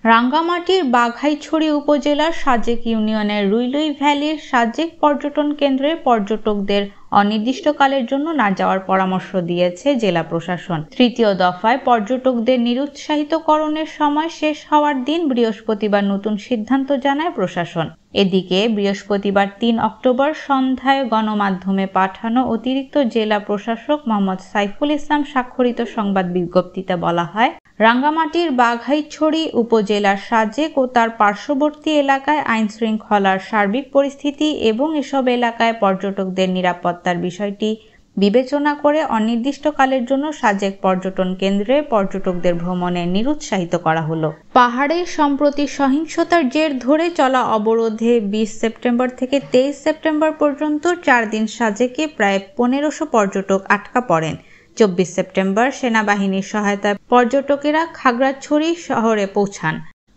রাঙ্গামাটির বাঘাইছড়ি উপজেলার সাজেক ইউনিয়নের রুইলুই ভ্যালির সাজেক পর্যটন কেন্দ্রে পর্যটকদের অনির্দিষ্টকালের জন্য না যাওয়ার পরামর্শ দিয়েছে জেলা প্রশাসন। তৃতীয় দফায় পর্যটকদের নিরুৎসাহিতকরণের সময় শেষ হওয়ার দিন বৃহস্পতিবার নতুন সিদ্ধান্ত জানায় প্রশাসন। এদিকে বৃহস্পতিবার ৩ অক্টোবর সন্ধ্যায় গণমাধ্যমে পাঠানো অতিরিক্ত জেলা প্রশাসক মোহাম্মদ সাইফুল ইসলাম স্বাক্ষরিত সংবাদ বিজ্ঞপ্তিতে বলা হয়, রাঙ্গামাটির বাঘাইছড়ি উপজেলার সাজেক ও তার পার্শ্ববর্তী এলাকায় আইনশৃঙ্খলার সার্বিক পরিস্থিতি এবং এসব এলাকায় পর্যটকদের নিরাপত্তার বিষয়টি বিবেচনা করে অনির্দিষ্টকালের জন্য সাজেক পর্যটন কেন্দ্রে পর্যটকদের ভ্রমণে নিরুৎসাহিত করা হলো। পাহাড়ে সম্প্রতি সহিংসতার জের ধরে চলা অবরোধে ২০ সেপ্টেম্বর থেকে ২৩ সেপ্টেম্বর পর্যন্ত ৪ দিন সাজেকে প্রায় ১৫০০ পর্যটক আটকা পড়েন। ২৪ সেপ্টেম্বর সেনাবাহিনীর সহায়তায় পর্যটকেরা খাগড়াছড়ি শহরে পৌঁছান।